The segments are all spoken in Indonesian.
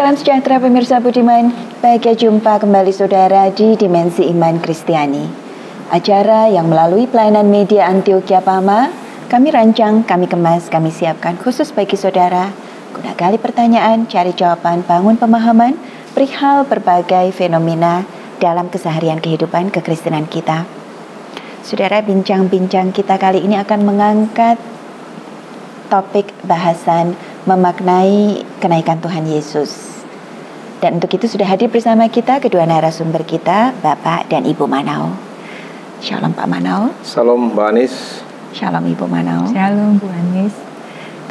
Salam sejahtera pemirsa budiman, bahagia jumpa kembali saudara di Dimensi Iman Kristiani. Acara yang melalui pelayanan media Antioquia Pama, kami rancang, kami kemas, kami siapkan khusus bagi saudara, guna gali pertanyaan, cari jawaban, bangun pemahaman, perihal berbagai fenomena dalam keseharian kehidupan kekristenan kita. Saudara, bincang-bincang kita kali ini akan mengangkat topik bahasan memaknai kenaikan Tuhan Yesus. Dan untuk itu sudah hadir bersama kita kedua narasumber kita, Bapak dan Ibu Manau. Shalom Pak Manau. Shalom Mbak Anis. Shalom Ibu Manau. Shalom Bu Anis.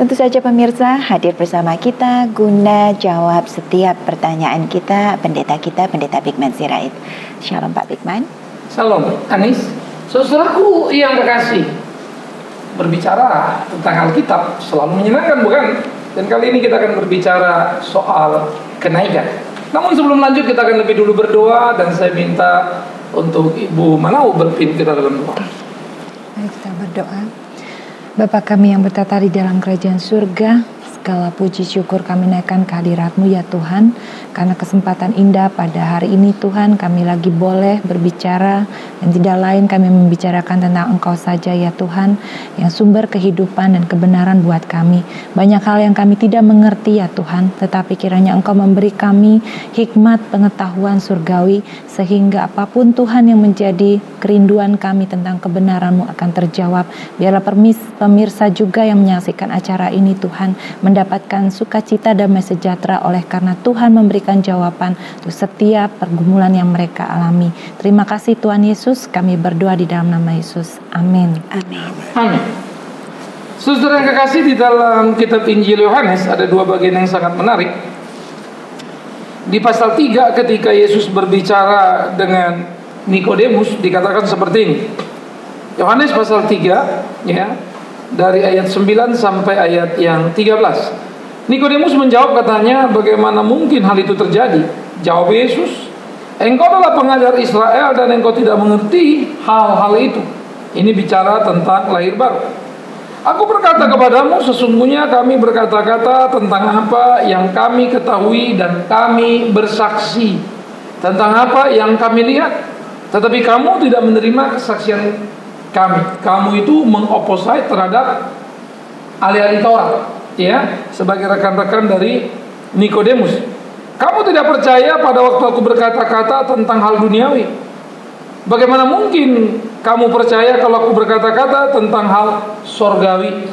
Tentu saja pemirsa hadir bersama kita guna jawab setiap pertanyaan kita, Pendeta Bigman Sirait. Shalom Pak Bigman. Shalom Anis. Saudaraku yang terkasih, berbicara tentang Alkitab selalu menyenangkan, bukan? Dan kali ini kita akan berbicara soal kenaikan. Namun sebelum lanjut kita akan lebih dulu berdoa, dan saya minta untuk Ibu Manau berpimpin kita dalam doa. Mari kita berdoa. Bapa kami yang bertata di dalam kerajaan surga, segala puji syukur kami naikkan kehadirat-Mu ya Tuhan, karena kesempatan indah pada hari ini Tuhan kami lagi boleh berbicara, dan tidak lain kami membicarakan tentang Engkau saja ya Tuhan, yang sumber kehidupan dan kebenaran buat kami. Banyak hal yang kami tidak mengerti ya Tuhan, tetapi kiranya Engkau memberi kami hikmat pengetahuan surgawi, sehingga apapun Tuhan yang menjadi kerinduan kami tentang kebenaran-Mu akan terjawab. Biarlah pemirsa juga yang menyaksikan acara ini Tuhan mendapatkan sukacita damai sejahtera oleh karena Tuhan memberikan jawaban untuk setiap pergumulan yang mereka alami. Terima kasih Tuhan Yesus, kami berdoa di dalam nama Yesus. Amin. Amin. Amin. Saudara yang kekasih, di dalam kitab Injil Yohanes ada dua bagian yang sangat menarik. Di pasal 3 ketika Yesus berbicara dengan Nikodemus dikatakan seperti ini. Yohanes pasal 3 ya, dari ayat 9 sampai ayat yang 13. Nikodemus menjawab, katanya, bagaimana mungkin hal itu terjadi? Jawab Yesus, engkau adalah pengajar Israel dan engkau tidak mengerti hal-hal itu. Ini bicara tentang lahir baru. Aku berkata kepadamu, sesungguhnya kami berkata-kata tentang apa yang kami ketahui dan kami bersaksi tentang apa yang kami lihat. Tetapi kamu tidak menerima kesaksian kami. Kamu itu mengoposai terhadap ahli-ahli Taurat, ya, sebagai rekan-rekan dari Nikodemus. Kamu tidak percaya pada waktu aku berkata-kata tentang hal duniawi. Bagaimana mungkin kamu percaya kalau aku berkata-kata tentang hal sorgawi?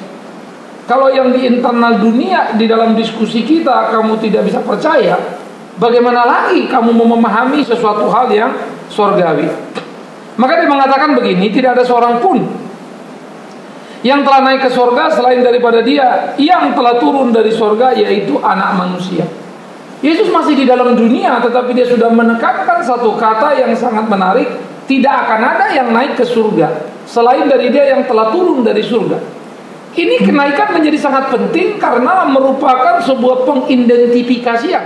Kalau yang di internal dunia, di dalam diskusi kita, kamu tidak bisa percaya, bagaimana lagi kamu mau memahami sesuatu hal yang sorgawi? Maka dia mengatakan begini, tidak ada seorang pun yang telah naik ke sorga selain daripada Dia yang telah turun dari sorga, yaitu Anak Manusia. Yesus masih di dalam dunia, tetapi Dia sudah menekankan satu kata yang sangat menarik. Tidak akan ada yang naik ke surga selain dari Dia yang telah turun dari surga. Ini kenaikan menjadi sangat penting karena merupakan sebuah pengidentifikasian.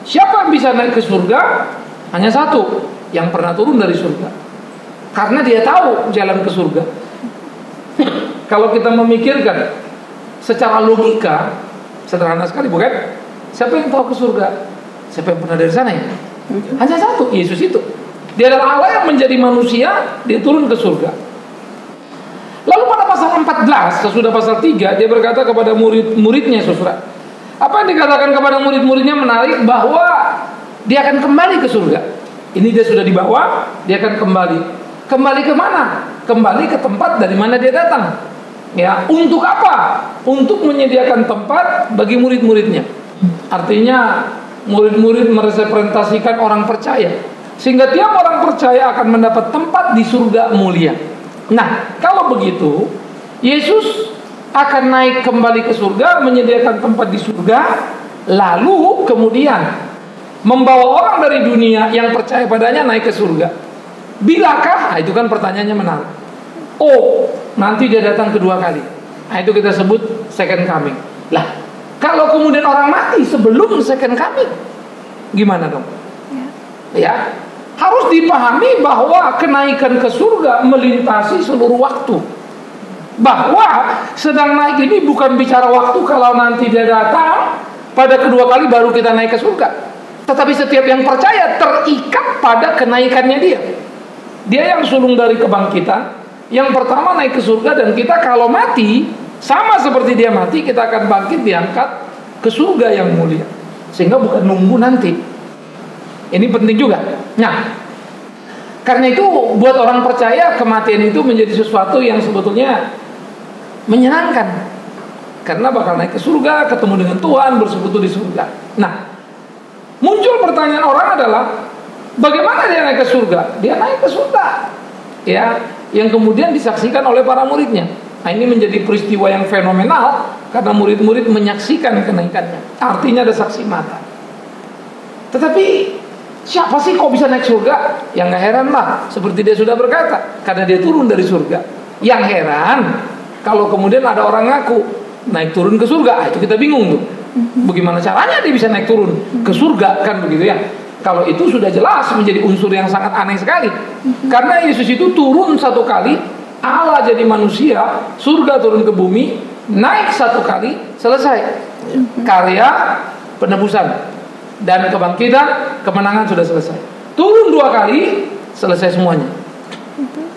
Siapa yang bisa naik ke surga? Hanya satu, yang pernah turun dari surga. Karena dia tahu jalan ke surga. Kalau kita memikirkan secara logika, sederhana sekali, bukan? Siapa yang tahu ke surga? Siapa yang pernah dari sana ya? Hanya satu, Yesus itu. Dia adalah Allah yang menjadi manusia, dia turun ke surga. Lalu pada pasal 14, sesudah pasal 3, dia berkata kepada murid-muridnya, saudara. Apa yang dikatakan kepada murid-muridnya menarik, bahwa dia akan kembali ke surga. Ini dia sudah dibawa, dia akan kembali. Kembali ke mana? Kembali ke tempat dari mana dia datang. Ya, untuk apa? Untuk menyediakan tempat bagi murid-muridnya. Artinya murid-murid merepresentasikan orang percaya, sehingga tiap orang percaya akan mendapat tempat di surga mulia. Nah, kalau begitu, Yesus akan naik kembali ke surga, menyediakan tempat di surga, lalu kemudian membawa orang dari dunia yang percaya padanya naik ke surga. Bilakah? Nah, itu kan pertanyaannya menarik. Oh, nanti dia datang kedua kali. Nah, itu kita sebut second coming. Lah, kalau kemudian orang mati sebelum second coming, gimana dong? Ya, harus dipahami bahwa kenaikan ke surga melintasi seluruh waktu. Bahwa sedang naik ini bukan bicara waktu kalau nanti dia datang, pada kedua kali baru kita naik ke surga. Tetapi setiap yang percaya terikat pada kenaikannya dia. Dia yang sulung dari kebangkitan, yang pertama naik ke surga, dan kita kalau mati sama seperti dia mati, kita akan bangkit diangkat ke surga yang mulia. Sehingga bukan nunggu nanti. Ini penting juga. Nah, karena itu buat orang percaya kematian itu menjadi sesuatu yang sebetulnya menyenangkan. Karena bakal naik ke surga, ketemu dengan Tuhan, bersekutu di surga. Nah, muncul pertanyaan orang adalah, bagaimana dia naik ke surga? Dia naik ke surga, ya, yang kemudian disaksikan oleh para muridnya. Nah, ini menjadi peristiwa yang fenomenal karena murid-murid menyaksikan kenaikannya. Artinya ada saksi mata. Tetapi siapa sih kok bisa naik surga? Yang gak heran lah, seperti dia sudah berkata, karena dia turun dari surga. Yang heran kalau kemudian ada orang ngaku naik turun ke surga, itu kita bingung tuh. Bagaimana caranya dia bisa naik turun ke surga, kan begitu ya? Kalau itu sudah jelas menjadi unsur yang sangat aneh sekali. Karena Yesus itu turun satu kali, Allah jadi manusia, surga turun ke bumi, naik satu kali, selesai. Karya penebusan dan kebangkitan, kemenangan sudah selesai. Turun dua kali, selesai semuanya.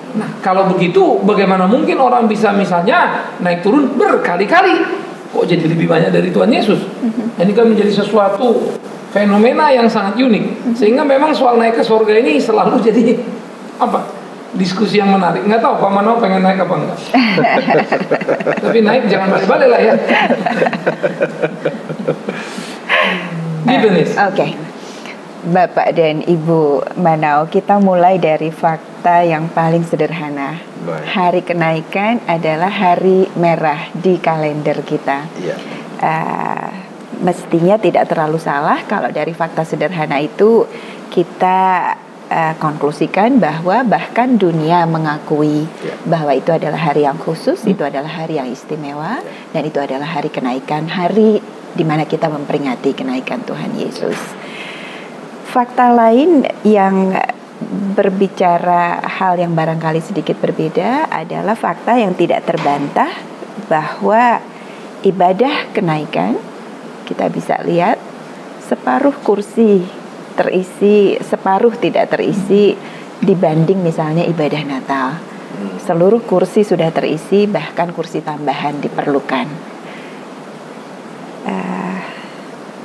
Nah, kalau begitu bagaimana mungkin orang bisa misalnya naik turun berkali-kali? Kok jadi lebih banyak dari Tuhan Yesus? Ini kan menjadi sesuatu fenomena yang sangat unik. Sehingga memang soal naik ke surga ini selalu jadi diskusi yang menarik. Nggak tahu Pak Mano pengen naik apa enggak. Tapi naik jangan balik-balik lah ya. Gitu nih. Oke. Bapak dan Ibu Manao, kita mulai dari fakta yang paling sederhana. Baik. Hari kenaikan adalah hari merah di kalender kita. Iya. Mestinya tidak terlalu salah kalau dari fakta sederhana itu kita konklusikan bahwa bahkan dunia mengakui bahwa itu adalah hari yang khusus, itu adalah hari yang istimewa, dan itu adalah hari kenaikan, hari di mana kita memperingati kenaikan Tuhan Yesus. Fakta lain yang berbicara hal yang barangkali sedikit berbeda adalah fakta yang tidak terbantah bahwa ibadah kenaikan kita bisa lihat separuh kursi terisi, separuh tidak terisi dibanding misalnya ibadah Natal. Seluruh kursi sudah terisi, bahkan kursi tambahan diperlukan.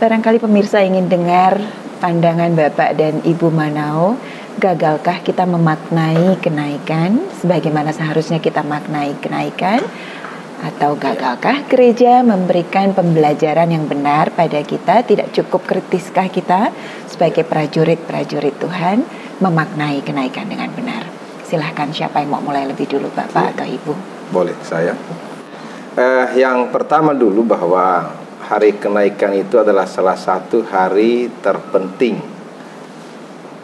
Barangkali pemirsa ingin dengar pandangan Bapak dan Ibu Manao, gagalkah kita memaknai kenaikan sebagaimana seharusnya kita maknai kenaikan? Atau gagalkah gereja memberikan pembelajaran yang benar pada kita? Tidak cukup kritiskah kita sebagai prajurit-prajurit Tuhan memaknai kenaikan dengan benar? Silahkan, siapa yang mau mulai lebih dulu, Bapak atau Ibu? Boleh, saya. Yang pertama dulu bahwa hari kenaikan itu adalah salah satu hari terpenting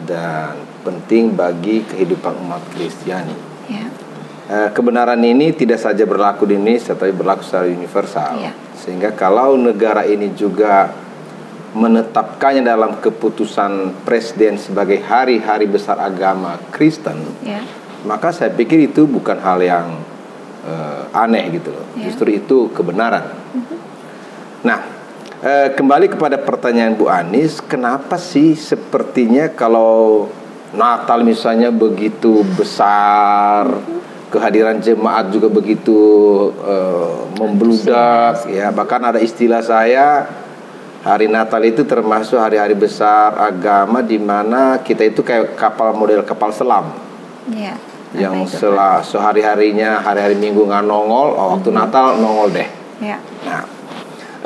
dan penting bagi kehidupan umat Kristiani. Ya. Kebenaran ini tidak saja berlaku di Indonesia, tapi berlaku secara universal. Ya. Sehingga kalau negara ini juga menetapkannya dalam keputusan presiden sebagai hari-hari besar agama Kristen, maka saya pikir itu bukan hal yang aneh gitu loh. Justru itu kebenaran. Nah, kembali kepada pertanyaan Bu Anis, kenapa sih sepertinya kalau Natal misalnya begitu besar, kehadiran jemaat juga begitu membludak, ya, bahkan ada istilah saya, hari Natal itu termasuk hari-hari besar agama di mana kita itu kayak model kapal selam, yang sehari-harinya hari-hari Minggu nggak nongol, waktu Natal nongol deh. Nah,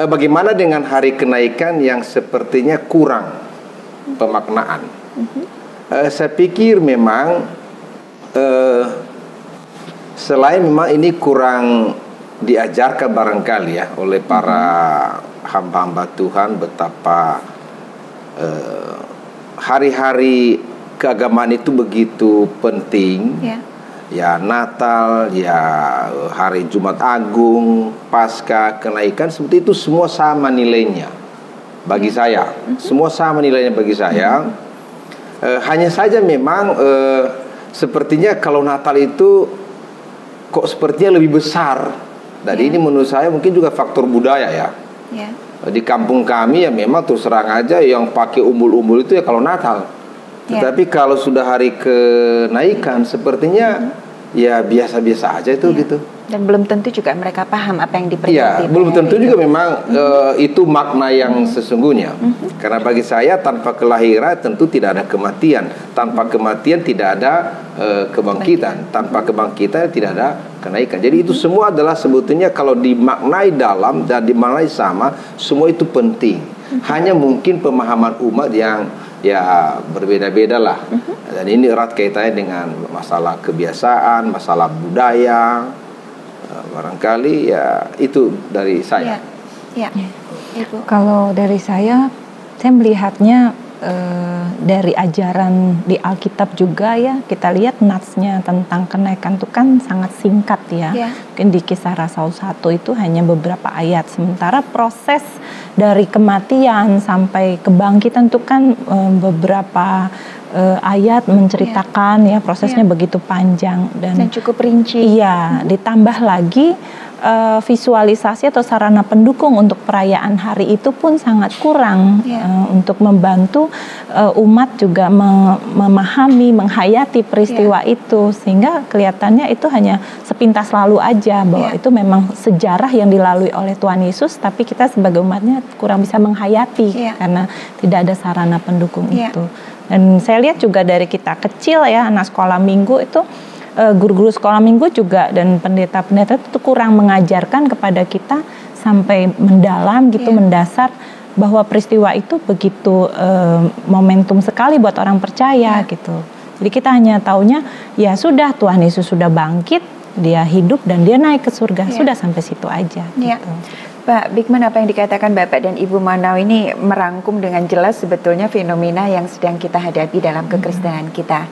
bagaimana dengan hari kenaikan yang sepertinya kurang pemaknaan? Saya pikir memang selain memang ini kurang diajarkan barangkali ya oleh para hamba-hamba Tuhan betapa hari-hari keagamaan itu begitu penting. Ya, Natal, ya hari Jumat Agung, Paskah, kenaikan, seperti itu semua sama nilainya bagi saya. Semua sama nilainya bagi saya. Hanya saja memang sepertinya kalau Natal itu kok sepertinya lebih besar. Dan ini menurut saya mungkin juga faktor budaya ya. Di kampung kami ya memang terus terang aja yang pakai umbul-umbul itu ya kalau Natal. Tetapi kalau sudah hari kenaikan sepertinya ya biasa-biasa aja itu gitu. Dan belum tentu juga mereka paham apa yang diperingati. Ya, belum tentu juga memang itu makna yang sesungguhnya. Karena bagi saya tanpa kelahiran tentu tidak ada kematian. Tanpa kematian tidak ada kebangkitan. Tanpa kebangkitan tidak ada kenaikan. Jadi itu semua adalah sebetulnya kalau dimaknai dalam dan dimaknai sama, semua itu penting. Hanya mungkin pemahaman umat yang ya berbeda-beda lah. Dan ini erat kaitannya dengan masalah kebiasaan, masalah budaya. Barangkali ya itu dari saya. Ya. Ibu. Kalau dari saya melihatnya dari ajaran di Alkitab juga ya, kita lihat natsnya tentang kenaikan itu kan sangat singkat ya. Mungkin di Kisah Rasul 1 itu hanya beberapa ayat, sementara proses dari kematian sampai kebangkitan itu kan beberapa ayat menceritakan ya prosesnya begitu panjang dan cukup rinci. Iya, ditambah lagi visualisasi atau sarana pendukung untuk perayaan hari itu pun sangat kurang untuk membantu umat juga memahami, menghayati peristiwa itu, sehingga kelihatannya itu hanya sepintas lalu aja bahwa itu memang sejarah yang dilalui oleh Tuhan Yesus, tapi kita sebagai umatnya kurang bisa menghayati karena tidak ada sarana pendukung itu. Dan saya lihat juga dari kita kecil ya, anak sekolah minggu itu guru-guru sekolah minggu juga dan pendeta-pendeta itu kurang mengajarkan kepada kita sampai mendalam gitu, mendasar bahwa peristiwa itu begitu momentum sekali buat orang percaya gitu. Jadi kita hanya taunya ya sudah Tuhan Yesus sudah bangkit, dia hidup dan dia naik ke surga, sudah sampai situ aja gitu. Pak Bigman, apa yang dikatakan Bapak dan Ibu Manau ini merangkum dengan jelas sebetulnya fenomena yang sedang kita hadapi dalam kekristenan kita.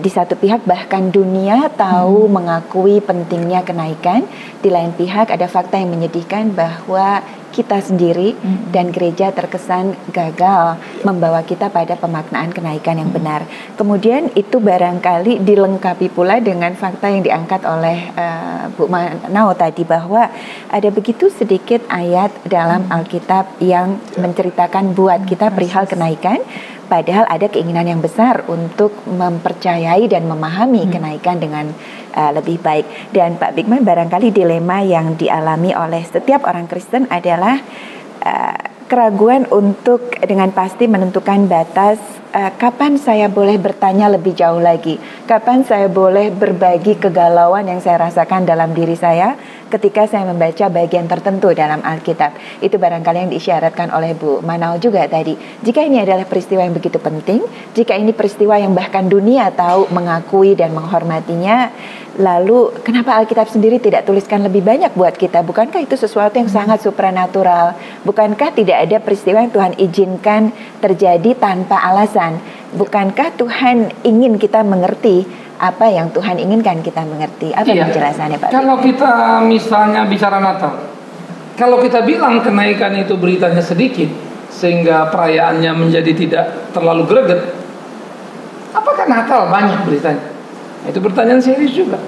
Di satu pihak bahkan dunia tahu mengakui pentingnya kenaikan, di lain pihak ada fakta yang menyedihkan bahwa kita sendiri dan gereja terkesan gagal membawa kita pada pemaknaan kenaikan yang benar. Kemudian itu barangkali dilengkapi pula dengan fakta yang diangkat oleh Bu Manau tadi, bahwa ada begitu sedikit ayat dalam Alkitab yang menceritakan buat kita perihal kenaikan, padahal ada keinginan yang besar untuk mempercayai dan memahami kenaikan dengan lebih baik. Dan Pak Bigman, barangkali dilema yang dialami oleh setiap orang Kristen adalah keraguan untuk dengan pasti menentukan batas kapan saya boleh bertanya lebih jauh lagi, kapan saya boleh berbagi kegalauan yang saya rasakan dalam diri saya ketika saya membaca bagian tertentu dalam Alkitab. Itu barangkali yang diisyaratkan oleh Bu Manau juga tadi. Jika ini adalah peristiwa yang begitu penting, jika ini peristiwa yang bahkan dunia tahu, mengakui dan menghormatinya, lalu kenapa Alkitab sendiri tidak tuliskan lebih banyak buat kita? Bukankah itu sesuatu yang sangat supranatural? Bukankah tidak ada peristiwa yang Tuhan izinkan terjadi tanpa alasan? Bukankah Tuhan ingin kita mengerti apa yang Tuhan inginkan kita mengerti? Apa penjelasannya, Pak? Kalau kita misalnya bicara Natal, kalau kita bilang kenaikan itu beritanya sedikit sehingga perayaannya menjadi tidak terlalu greget, apakah Natal banyak beritanya? Itu pertanyaan serius juga.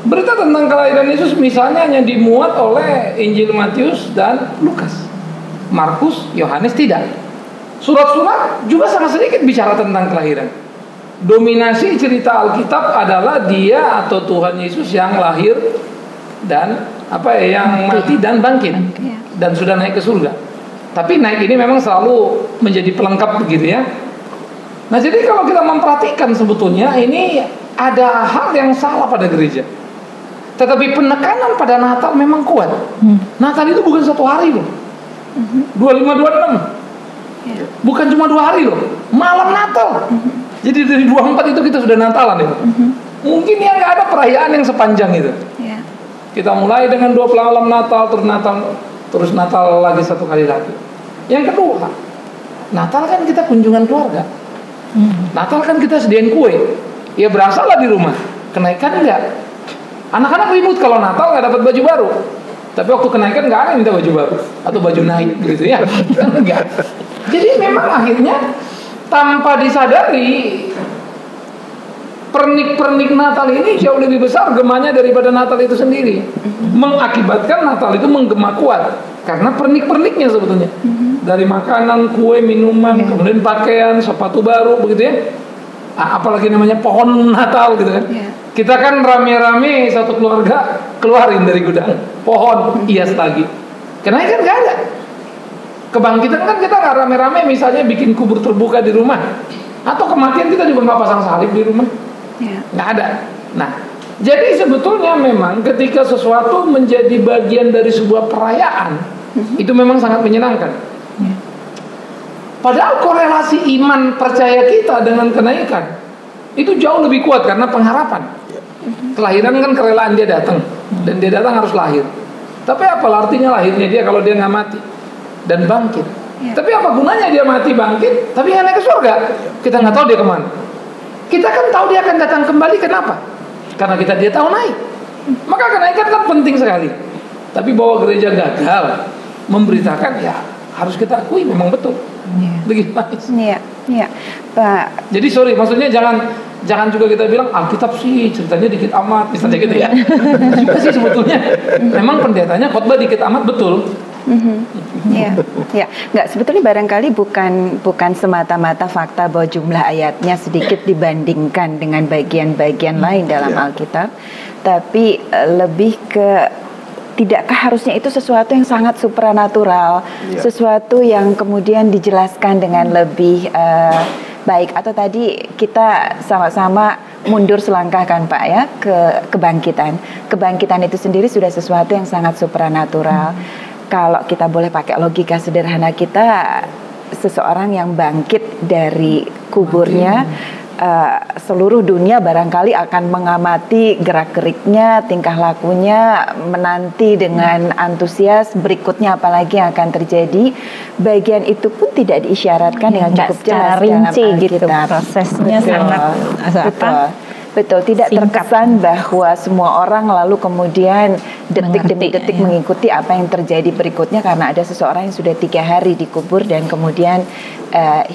Berita tentang kelahiran Yesus misalnya hanya dimuat oleh Injil Matius dan Lukas. Markus, Yohanes tidak. Surat-surat juga sangat sedikit bicara tentang kelahiran. Dominasi cerita Alkitab adalah dia atau Tuhan Yesus yang lahir dan yang mati dan bangkit dan sudah naik ke surga. Tapi naik ini memang selalu menjadi pelengkap begitu ya. Nah, jadi kalau kita memperhatikan sebetulnya ini ada hal yang salah pada gereja. Tetapi penekanan pada Natal memang kuat. Natal itu bukan satu hari loh. 25-26. Bukan cuma 2 hari loh. Malam Natal. Jadi dari 24 itu kita sudah Natalan itu. Mungkin ya nggak ada perayaan yang sepanjang itu. Kita mulai dengan 2 malam Natal, terus Natal lagi 1 kali lagi. Yang kedua, Natal kan kita kunjungan keluarga. Natal kan kita sediain kue. Ya berasalah di rumah. Kenaikan enggak. Anak-anak ribut kalau Natal nggak dapat baju baru. Tapi waktu kenaikan nggak ada yang minta baju baru atau baju naik gitu ya. Enggak. Jadi memang akhirnya tanpa disadari pernik-pernik Natal ini jauh lebih besar gemanya daripada Natal itu sendiri. Mengakibatkan Natal itu menggema kuat. Karena pernik-perniknya sebetulnya. Dari makanan, kue, minuman, kemudian pakaian, sepatu baru begitu ya. Apalagi namanya pohon Natal gitu kan. Kita kan rame-rame satu keluarga keluarin dari gudang pohon hias lagi. Kenaikan nggak ada. Kebangkitan kan kita nggak rame-rame misalnya bikin kubur terbuka di rumah. Atau kematian kita juga nggak pasang salib di rumah. Nggak ada. Nah, jadi sebetulnya memang ketika sesuatu menjadi bagian dari sebuah perayaan, itu memang sangat menyenangkan. Padahal korelasi iman percaya kita dengan kenaikan itu jauh lebih kuat karena pengharapan. Kelahiran kan kerelaan dia datang, dan dia datang harus lahir. Tapi apa artinya lahirnya dia kalau dia nggak mati dan bangkit? Tapi apa gunanya dia mati bangkit tapi nggak naik ke surga? Kita nggak tahu dia kemana. Kita kan tahu dia akan datang kembali. Kenapa? Karena dia tahu naik. Maka kenaikan kan penting sekali. Tapi bahwa gereja gagal memberitakan, ya harus kita akui memang betul. Begitu Pak. Jadi sorry, maksudnya jangan juga kita bilang Alkitab sih ceritanya dikit amat, misalnya gitu ya. Juga sih sebetulnya memang pendetanya khotbah dikit amat betul. Nggak, sebetulnya barangkali bukan semata-mata fakta bahwa jumlah ayatnya sedikit dibandingkan dengan bagian-bagian lain dalam Alkitab, tapi lebih ke tidakkah harusnya itu sesuatu yang sangat supranatural, sesuatu yang kemudian dijelaskan dengan lebih baik, atau tadi kita sama-sama mundur selangkah kan Pak ya ke kebangkitan itu sendiri sudah sesuatu yang sangat supranatural. Kalau kita boleh pakai logika sederhana kita, seseorang yang bangkit dari kuburnya, seluruh dunia barangkali akan mengamati gerak-geriknya, tingkah lakunya, menanti dengan antusias berikutnya apalagi yang akan terjadi. Bagian itu pun tidak diisyaratkan dengan cukup jelas rinci dalam gitu, prosesnya Betul, tidak terkesan bahwa semua orang lalu kemudian detik demi detik mengikuti apa yang terjadi berikutnya karena ada seseorang yang sudah 3 hari dikubur dan kemudian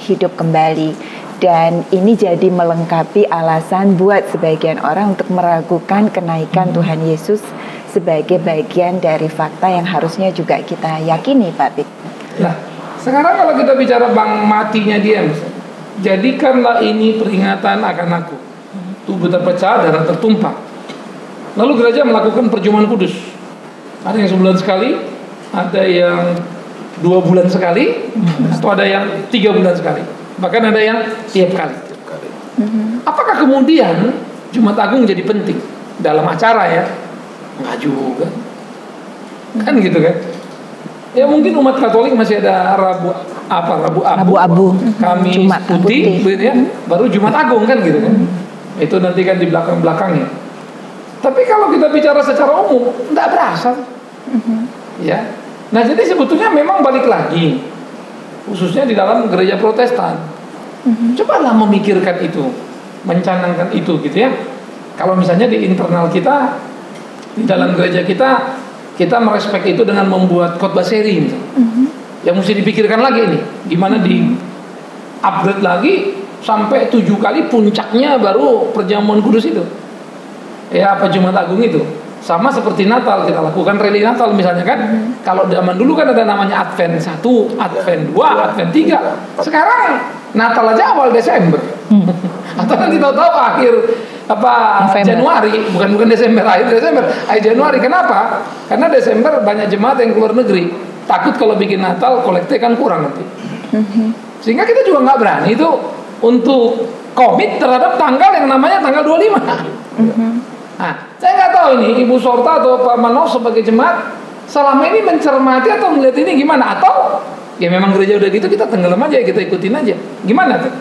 hidup kembali. Dan ini jadi melengkapi alasan buat sebagian orang untuk meragukan kenaikan Tuhan Yesus sebagai bagian dari fakta yang harusnya juga kita yakini, Pak Pik. Nah, sekarang kalau kita bicara matinya dia, jadikanlah ini peringatan akan aku. Tubuh terpecah, darah tertumpah. Lalu gereja melakukan perjamuan kudus. Ada yang sebulan sekali, ada yang 2 bulan sekali, atau ada yang 3 bulan sekali. Bahkan ada yang tiap kali. Apakah kemudian Jumat Agung jadi penting dalam acara ya? Enggak juga. Kan gitu kan? Ya mungkin umat Katolik masih ada Rabu Abu, Kamis putih, gitu ya. Baru Jumat Agung kan gitu kan? Itu nanti kan di belakang-belakangnya. Tapi kalau kita bicara secara umum, enggak berasa. Ya. Nah, jadi sebetulnya memang balik lagi, khususnya di dalam gereja Protestan. Cobalah memikirkan itu, mencanangkan itu gitu ya. Kalau misalnya di internal kita, di dalam gereja kita merespek itu dengan membuat khotbah seri yang mesti dipikirkan lagi nih, gimana di upgrade lagi sampai 7 kali puncaknya baru perjamuan kudus itu. Ya apa Jumat Agung itu. Sama seperti Natal, kita lakukan rally Natal misalnya kan. Kalau zaman dulu kan ada namanya Advent 1, Advent 2, Advent 3. Sekarang Natal aja awal Desember. Atau nanti tahu-tahu akhir Januari, bukan Desember, akhir Januari. Kenapa? Karena Desember banyak jemaat yang keluar negeri. Takut kalau bikin Natal kolekte kan kurang nanti. Sehingga kita juga nggak berani itu untuk komit terhadap tanggal yang namanya tanggal 25. Nah, saya nggak tahu ini Ibu Sorta atau Pak Manov sebagai jemaat selama ini mencermati atau melihat ini gimana, atau ya memang gereja udah gitu kita tenggelam aja, kita ikutin aja. Gimana tuh?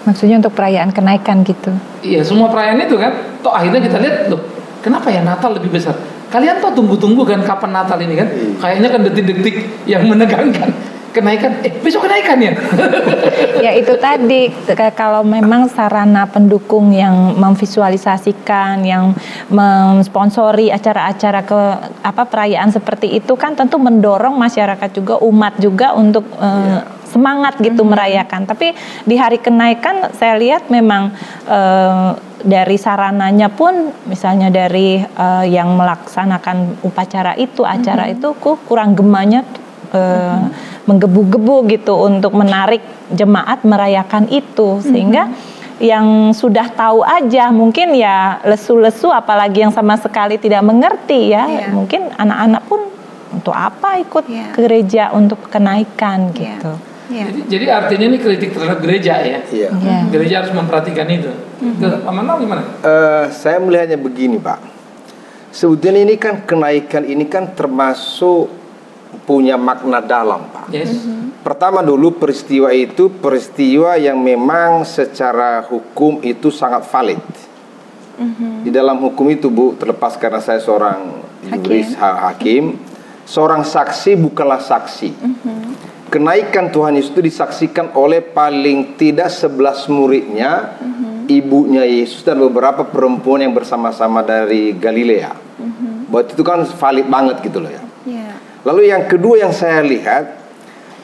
Maksudnya untuk perayaan kenaikan gitu. Iya, semua perayaan itu kan. Toh akhirnya kita lihat, loh, kenapa ya Natal lebih besar? Kalian tuh tunggu-tunggu kan kapan Natal ini kan? Kayaknya kan detik-detik yang menegangkan. Kenaikan, besok kenaikan ya? Ya itu tadi, kalau memang sarana pendukung yang memvisualisasikan, yang mensponsori acara-acara perayaan seperti itu kan tentu mendorong masyarakat juga, umat juga untuk semangat gitu merayakan. Tapi di hari kenaikan saya lihat memang dari sarananya pun, misalnya dari yang melaksanakan upacara itu, acara itu, kurang gemanya menggebu-gebu gitu untuk menarik jemaat merayakan itu, sehingga yang sudah tahu aja mungkin ya lesu-lesu, apalagi yang sama sekali tidak mengerti ya, mungkin anak-anak pun untuk apa ikut ke gereja untuk kenaikan gitu. Jadi artinya ini kritik terhadap gereja ya. Gereja harus memperhatikan itu. Pak Manau gimana? Saya melihatnya begini, Pak. Sebetulnya ini kan kenaikan ini kan termasuk punya makna dalam, Pak. Pertama dulu, peristiwa itu peristiwa yang memang secara hukum itu sangat valid. Di dalam hukum itu, Bu, terlepas karena saya seorang juris hakim, seorang saksi bukanlah saksi. Kenaikan Tuhan Yesus itu disaksikan oleh paling tidak 11 muridnya, ibunya Yesus dan beberapa perempuan yang bersama-sama dari Galilea. Buat itu kan valid banget gitu loh ya. Lalu yang kedua yang saya lihat,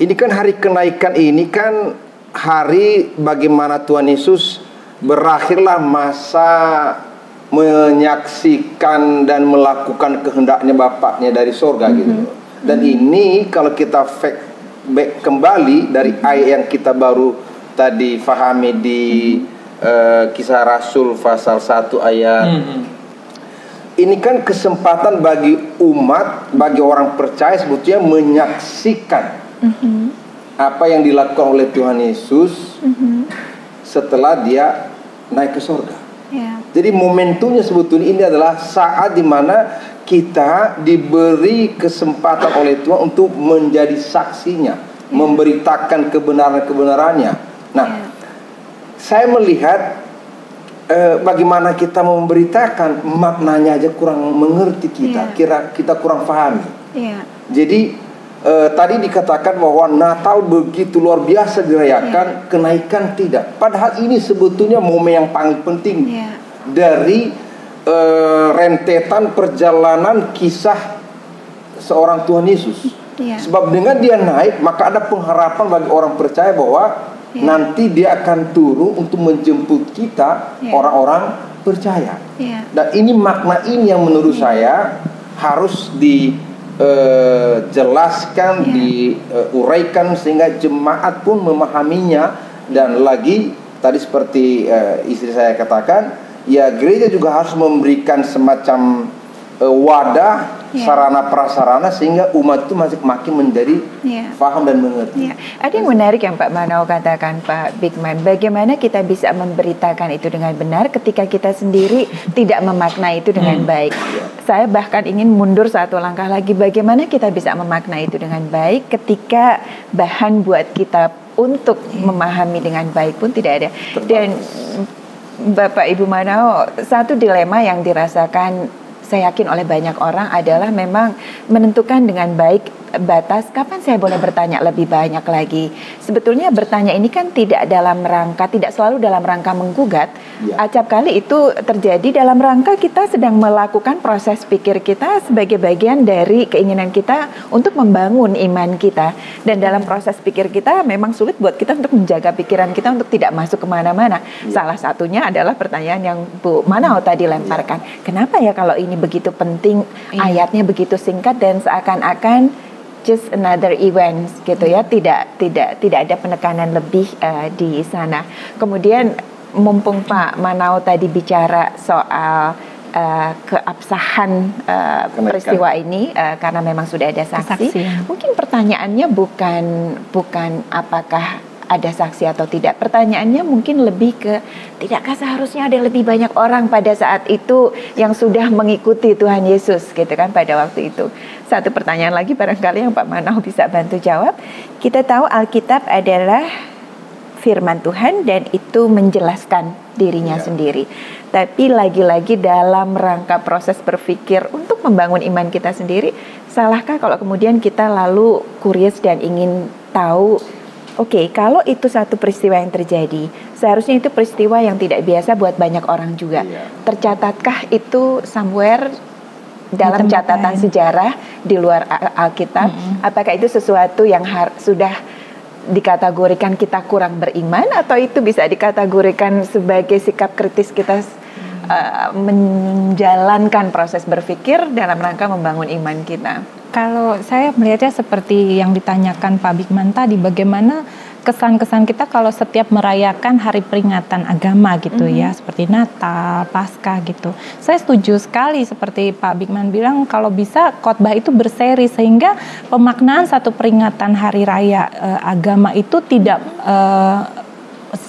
ini kan hari kenaikan ini kan hari bagaimana Tuhan Yesus berakhirlah masa menyaksikan dan melakukan kehendaknya Bapaknya dari sorga gitu. Dan ini kalau kita back kembali dari ayat yang kita baru tadi fahami di Kisah Rasul pasal 1 ayat. Ini kan kesempatan bagi umat, bagi orang percaya sebetulnya menyaksikan apa yang dilakukan oleh Tuhan Yesus setelah dia naik ke surga. Jadi momentumnya sebetulnya ini adalah saat dimana kita diberi kesempatan oleh Tuhan untuk menjadi saksinya, memberitakan kebenaran-kebenarannya. Nah, saya melihat bagaimana kita memberitakan, maknanya aja kurang mengerti kita kurang pahami. Jadi tadi dikatakan bahwa Natal begitu luar biasa dirayakan, kenaikan tidak. Padahal ini sebetulnya momen yang paling penting dari rentetan perjalanan kisah seorang Tuhan Yesus. Sebab dengan dia naik, maka ada pengharapan bagi orang percaya bahwa nanti dia akan turun untuk menjemput kita, orang-orang percaya. Dan ini makna ini yang menurut saya harus dijelaskan, diuraikan sehingga jemaat pun memahaminya. Dan lagi tadi seperti istri saya katakan, ya gereja juga harus memberikan semacam wadah, sarana prasarana sehingga umat itu makin menjadi paham dan mengerti. Ada yang menarik yang Pak Manau katakan, Pak Bigman, bagaimana kita bisa memberitakan itu dengan benar ketika kita sendiri tidak memaknai itu dengan baik. Saya bahkan ingin mundur satu langkah lagi, bagaimana kita bisa memaknai itu dengan baik ketika bahan buat kita untuk memahami dengan baik pun tidak ada. Dan Bapak Ibu Manau, satu dilema yang dirasakan saya yakin oleh banyak orang adalah memang menentukan dengan baik batas kapan saya boleh bertanya lebih banyak lagi. Sebetulnya bertanya ini kan tidak selalu dalam rangka menggugat. Acap kali itu terjadi dalam rangka kita sedang melakukan proses pikir kita sebagai bagian dari keinginan kita untuk membangun iman kita. Dan dalam proses pikir kita memang sulit buat kita untuk menjaga pikiran kita untuk tidak masuk kemana-mana. Salah satunya adalah pertanyaan yang Bu Manau tadi lemparkan. Kenapa ya kalau ini begitu penting, ayatnya begitu singkat dan seakan-akan just another event gitu ya, tidak ada penekanan lebih di sana. Kemudian mumpung Pak Manau tadi bicara soal keabsahan peristiwa ini karena memang sudah ada saksi. Mungkin pertanyaannya bukan apakah ada saksi atau tidak. Pertanyaannya mungkin lebih ke, tidakkah seharusnya ada lebih banyak orang pada saat itu yang sudah mengikuti Tuhan Yesus gitu kan pada waktu itu. Satu pertanyaan lagi barangkali yang Pak Manau bisa bantu jawab. Kita tahu Alkitab adalah firman Tuhan dan itu menjelaskan dirinya sendiri. Tapi lagi-lagi dalam rangka proses berpikir untuk membangun iman kita sendiri, salahkah kalau kemudian kita lalu curious dan ingin tahu, oke, kalau itu satu peristiwa yang terjadi, seharusnya itu peristiwa yang tidak biasa buat banyak orang juga. Tercatatkah itu somewhere dalam catatan sejarah di luar Alkitab? Apakah itu sesuatu yang sudah dikategorikan kita kurang beriman, atau itu bisa dikategorikan sebagai sikap kritis kita menjalankan proses berpikir dalam rangka membangun iman kita? Kalau saya melihatnya seperti yang ditanyakan Pak Bigman tadi, bagaimana kesan-kesan kita kalau setiap merayakan hari peringatan agama gitu ya, seperti Natal, Paskah gitu. Saya setuju sekali seperti Pak Bigman bilang, kalau bisa khotbah itu berseri sehingga pemaknaan satu peringatan hari raya agama itu tidak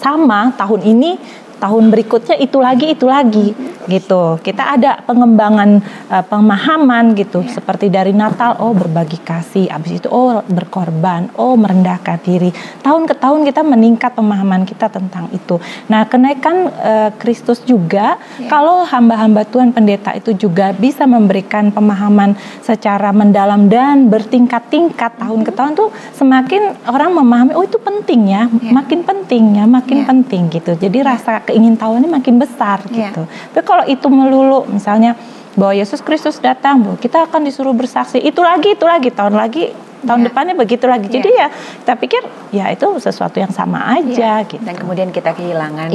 sama tahun ini, tahun berikutnya itu lagi gitu. Kita ada pengembangan pemahaman gitu, seperti dari Natal, oh berbagi kasih, habis itu oh berkorban, oh merendahkan diri. Tahun ke tahun kita meningkat pemahaman kita tentang itu. Nah, kenaikan Kristus juga, kalau hamba-hamba Tuhan pendeta itu juga bisa memberikan pemahaman secara mendalam dan bertingkat-tingkat tahun ke tahun tuh semakin orang memahami, oh itu penting ya, makin penting ya, makin penting gitu. Jadi rasa keingintahuannya makin besar gitu. Tapi kalau itu melulu misalnya bahwa Yesus Kristus datang, bahwa kita akan disuruh bersaksi, itu lagi, tahun depannya begitu lagi. Jadi ya kita pikir ya itu sesuatu yang sama aja gitu. Dan kemudian kita kehilangan.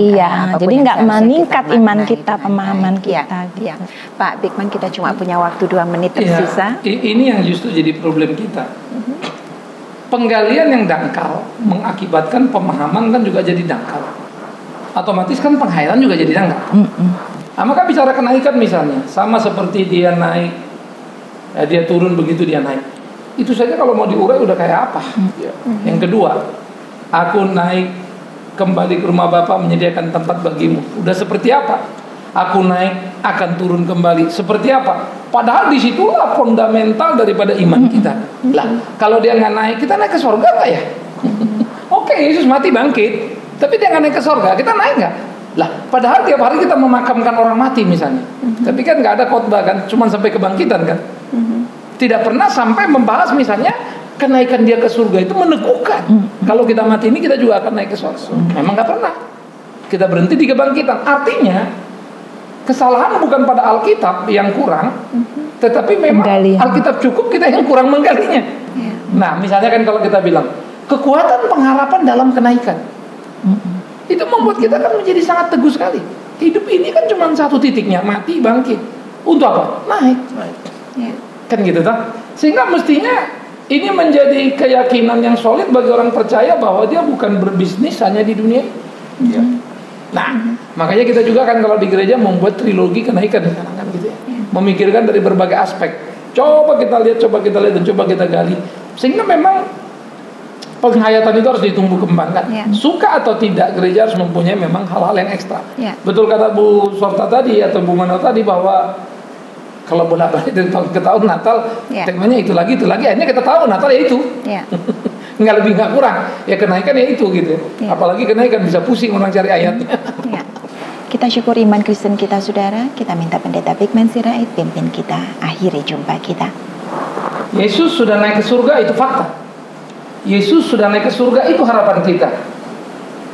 Jadi nggak meningkat iman kita, pemahaman kita. Gitu. Pak Bigman, kita cuma punya waktu 2 menit tersisa. Ini yang justru jadi problem kita. Penggalian yang dangkal mengakibatkan pemahaman kan juga jadi dangkal. Otomatis kan penghayatan juga jadi dangkal. Nah, maka bicara kenaikan misalnya, sama seperti dia naik, dia turun begitu dia naik. Itu saja kalau mau diurai udah kayak apa? Yang kedua, aku naik kembali ke rumah Bapa menyediakan tempat bagimu. Udah seperti apa? Aku naik akan turun kembali. Seperti apa? Padahal disitulah fundamental daripada iman kita. Lah, kalau dia nggak naik, kita naik ke surga nggak ya? Oke, Yesus mati bangkit. Tapi dia nggak naik ke sorga, kita naik nggak? Lah, padahal tiap hari kita memakamkan orang mati misalnya. Tapi kan nggak ada khotbah kan, cuma sampai kebangkitan kan. Tidak pernah sampai membahas misalnya kenaikan dia ke surga itu meneguhkan. Kalau kita mati ini kita juga akan naik ke surga. Memang nggak pernah. Kita berhenti di kebangkitan. Artinya kesalahan bukan pada Alkitab yang kurang, tetapi memang Alkitab cukup, kita yang kurang menggalinya. Nah, misalnya kan kalau kita bilang kekuatan pengharapan dalam kenaikan. Itu membuat kita kan menjadi sangat teguh sekali. Hidup ini kan cuma satu titiknya, mati bangkit. Untuk apa? Naik. Kan gitu kan? Sehingga mestinya ini menjadi keyakinan yang solid bagi orang percaya bahwa dia bukan berbisnis hanya di dunia. Nah, makanya kita juga kan kalau di gereja membuat trilogi kenaikan kan gitu ya. Memikirkan dari berbagai aspek. Coba kita lihat dan coba kita gali. Sehingga memang penghayatan itu harus ditumbuh kembangkan. Suka atau tidak, gereja harus mempunyai memang hal-hal yang ekstra. Betul kata Bu Sorta tadi atau Bu Mano tadi, bahwa kalau bolak-balik dari tahun ke tahun Natal, temanya itu lagi, akhirnya kita tahu Natal ya itu. Nggak lebih nggak kurang. Ya kenaikan ya itu gitu. Apalagi kenaikan bisa pusing orang cari ayatnya. Kita syukur iman Kristen kita, saudara. Kita minta Pendeta Bigman Sirait pimpin kita akhiri jumpa kita. Yesus sudah naik ke surga, itu fakta. Yesus sudah naik ke surga, itu harapan kita.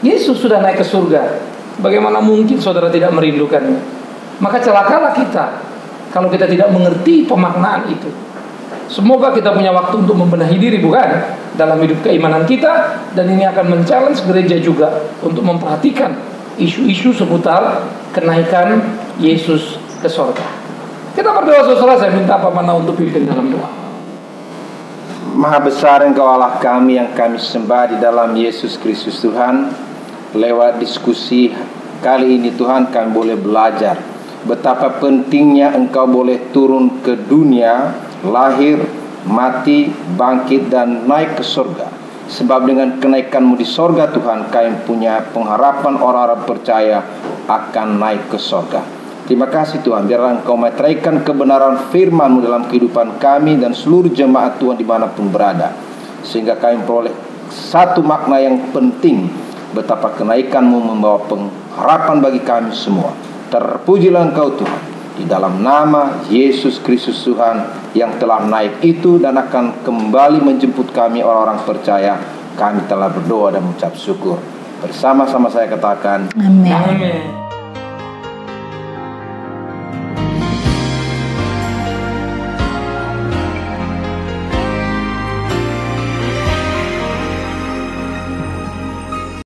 Yesus sudah naik ke surga. Bagaimana mungkin saudara tidak merindukannya? Maka celakalah kita kalau kita tidak mengerti pemaknaan itu. Semoga kita punya waktu untuk membenahi diri, bukan? Dalam hidup keimanan kita. Dan ini akan men-challenge gereja juga untuk memperhatikan isu-isu seputar kenaikan Yesus ke surga. Kita berdoa, saudara. Saya minta Pak Mana untuk pimpin dalam doa. Maha besar Engkau Allah kami yang kami sembah di dalam Yesus Kristus Tuhan. Lewat diskusi kali ini Tuhan, kami boleh belajar betapa pentingnya Engkau boleh turun ke dunia, lahir, mati, bangkit dan naik ke surga. Sebab dengan kenaikan-Mu di surga Tuhan, kami punya pengharapan orang-orang percaya akan naik ke surga. Terima kasih Tuhan, biarlah Engkau meteraikan kebenaran firman-Mu dalam kehidupan kami dan seluruh jemaat Tuhan dimanapun berada. Sehingga kami peroleh satu makna yang penting, betapa kenaikan-Mu membawa pengharapan bagi kami semua. Terpujilah Engkau Tuhan, di dalam nama Yesus Kristus Tuhan yang telah naik itu dan akan kembali menjemput kami orang-orang percaya. Kami telah berdoa dan mengucap syukur. Bersama-sama saya katakan, Amin. Amin.